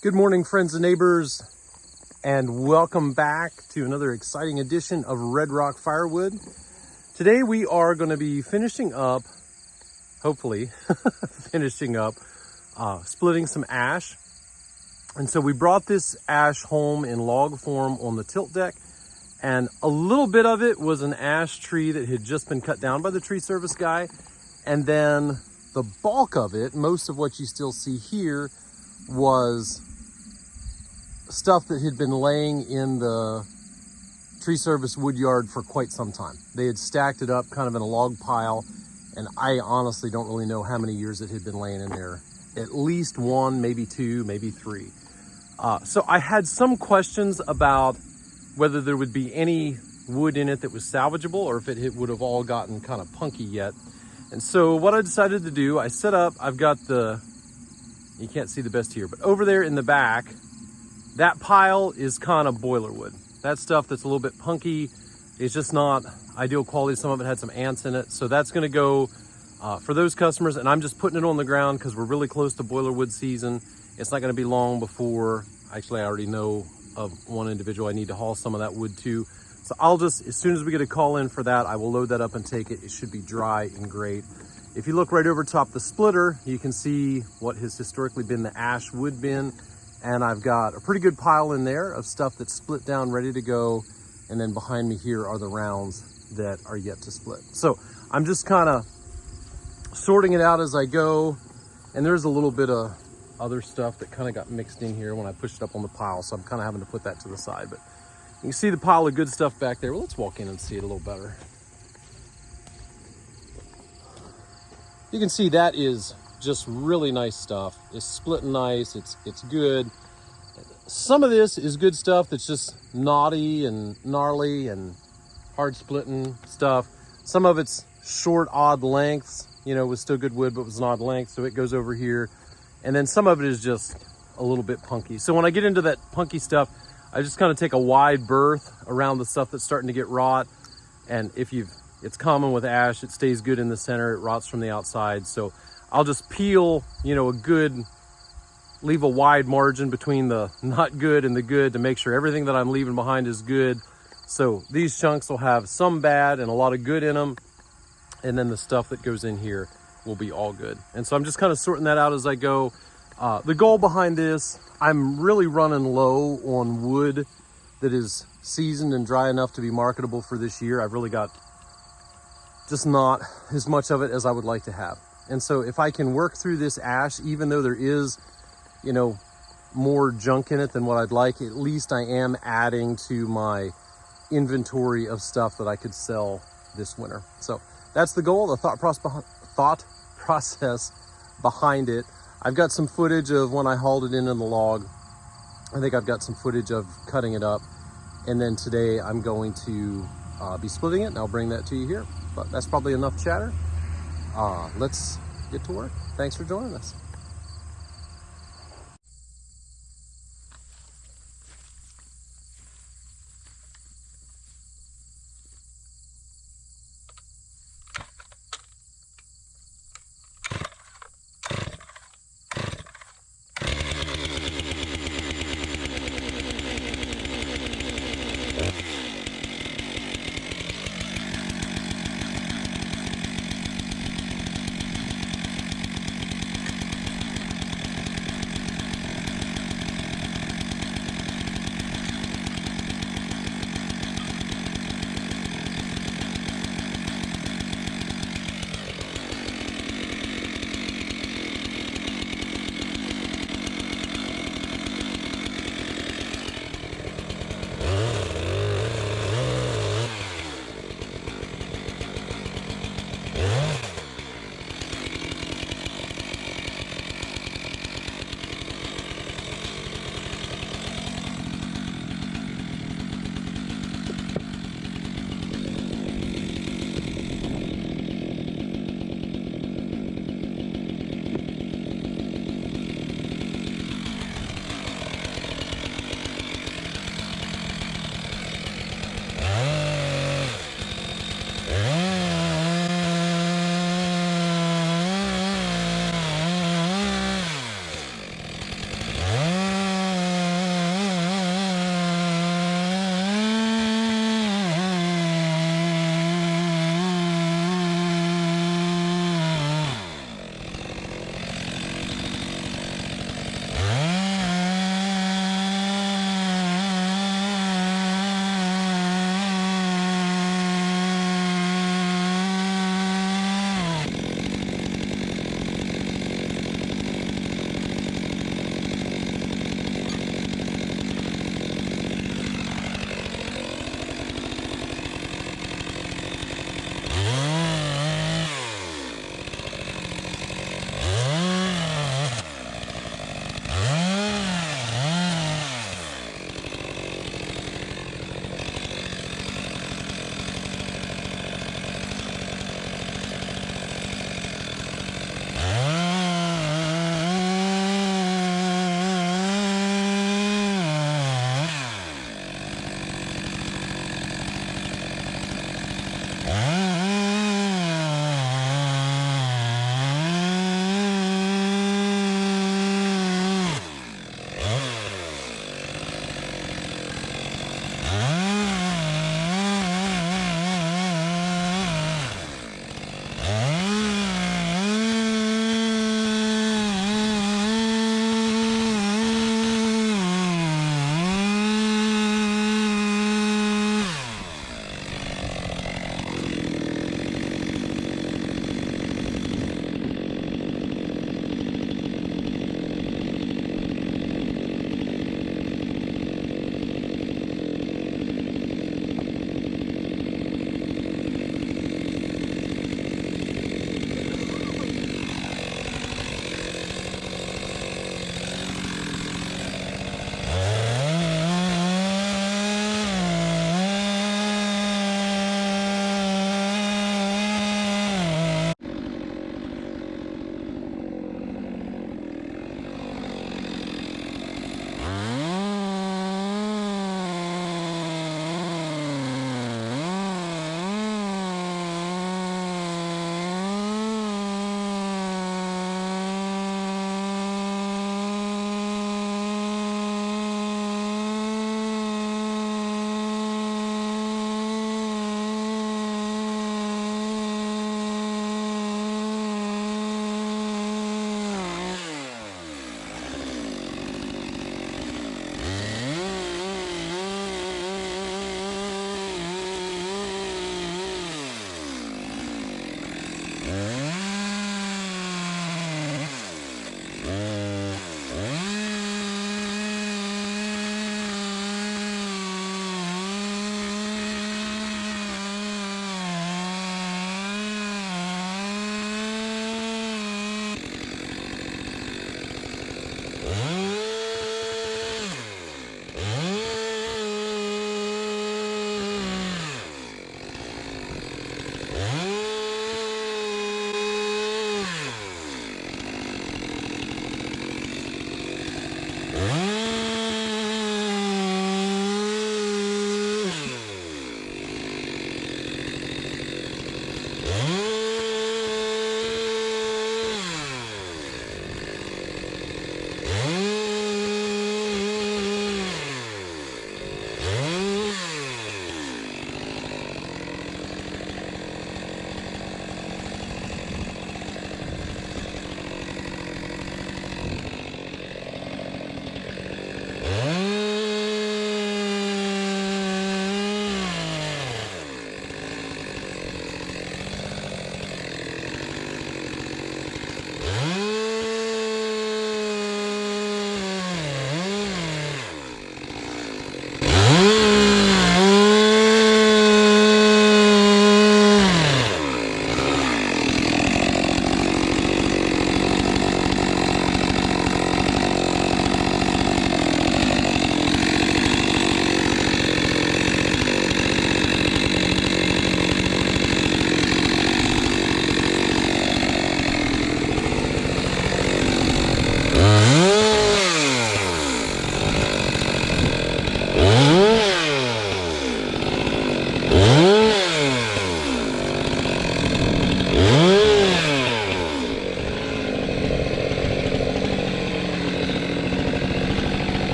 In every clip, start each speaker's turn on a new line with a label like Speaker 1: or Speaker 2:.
Speaker 1: Good morning, friends and neighbors, and welcome back to another exciting edition of Red Rock Firewood. Today we are going to be finishing up, hopefully, splitting some ash. And so we brought this ash home in log form on the tilt deck, and a little bit of it was an ash tree that had just been cut down by the tree service guy. And then the bulk of it, most of what you still see here, was stuff that had been laying in the tree service wood yard for quite some time. They had stacked it up kind of in a log pile, and I honestly don't really know how many years it had been laying in there. At least one, maybe two, maybe three. So I had some questions about whether there would be any wood in it that was salvageable, or if it would have all gotten kind of punky yet. And so what I decided to do, I set up, I've got you can't see the best here, but over there in the back, that pile is kind of boiler wood. That stuff that's a little bit punky is just not ideal quality. Some of it had some ants in it. So that's gonna go for those customers, and I'm just putting it on the ground because we're really close to boiler wood season. It's not gonna be long before, actually I already know of one individual I need to haul some of that wood to. So I'll just, as soon as we get a call in for that, I will load that up and take it. It should be dry and great. If you look right over top the splitter, you can see what has historically been the ash wood bin. And I've got a pretty good pile in there of stuff that's split down, ready to go. And then behind me here are the rounds that are yet to split. So I'm just kind of sorting it out as I go. And there's a little bit of other stuff that kind of got mixed in here when I pushed it up on the pile. So I'm kind of having to put that to the side. But you can see the pile of good stuff back there. Well, let's walk in and see it a little better. You can see that is just really nice stuff. It's splitting nice, it's good. Some of this is good stuff that's just knotty and gnarly and hard splitting stuff. Some of it's short, odd lengths, was still good wood, but was an odd length, so it goes over here. And then some of it is just a little bit punky. So when I get into that punky stuff, I just kind of take a wide berth around the stuff that's starting to get rot. And it's common with ash, it stays good in the center, it rots from the outside. So I'll just peel, leave a wide margin between the not good and the good to make sure everything that I'm leaving behind is good. So these chunks will have some bad and a lot of good in them. And then the stuff that goes in here will be all good. And so I'm just kind of sorting that out as I go. The goal behind this, I'm really running low on wood that is seasoned and dry enough to be marketable for this year. I've really got just not as much of it as I would like to have. And so if I can work through this ash, even though there is, more junk in it than what I'd like, at least I am adding to my inventory of stuff that I could sell this winter. So that's the goal, the thought process behind it. I've got some footage of when I hauled it in the log. I think I've got some footage of cutting it up. And then today I'm going to be splitting it, and I'll bring that to you here. But that's probably enough chatter. Let's get to work. Thanks for joining us.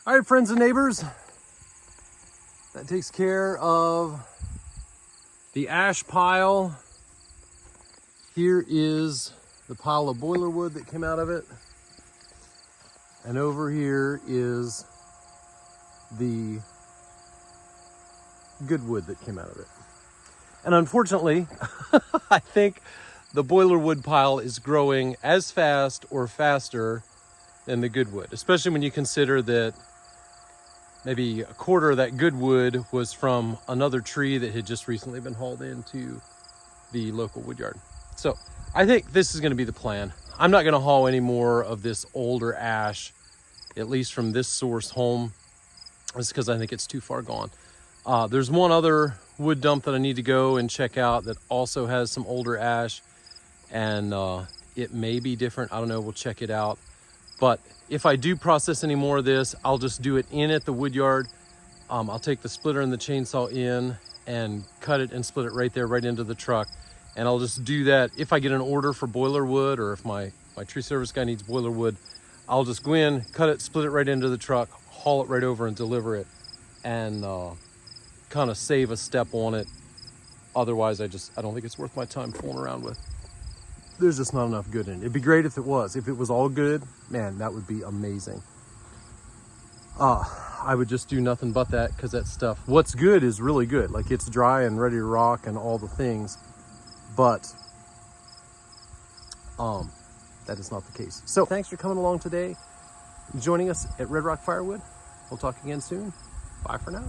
Speaker 1: All right, friends and neighbors, that takes care of the ash pile. Here is the pile of boiler wood that came out of it. And over here is the good wood that came out of it. And unfortunately, I think the boiler wood pile is growing as fast or faster than the good wood, especially when you consider that maybe a quarter of that good wood was from another tree that had just recently been hauled into the local wood yard. So I think this is going to be the plan. I'm not going to haul any more of this older ash, at least from this source home. It's because I think it's too far gone. There's one other wood dump that I need to go and check out that also has some older ash, and it may be different. I don't know. We'll check it out. But if I do process any more of this, I'll just do it in at the wood yard. I'll take the splitter and the chainsaw in and cut it and split it right there, right into the truck. And I'll just do that. If I get an order for boiler wood, or if my tree service guy needs boiler wood, I'll just go in, cut it, split it right into the truck, haul it right over and deliver it, and kind of save a step on it. Otherwise, I don't think it's worth my time fooling around with. There's just not enough good in it. It'd be great if it was. If it was all good, man, that would be amazing. I would just do nothing but that, because that stuff, what's good is really good. Like, it's dry and ready to rock and all the things. But that is not the case. So thanks for coming along today, joining us at Red Rock Firewood. We'll talk again soon. Bye for now.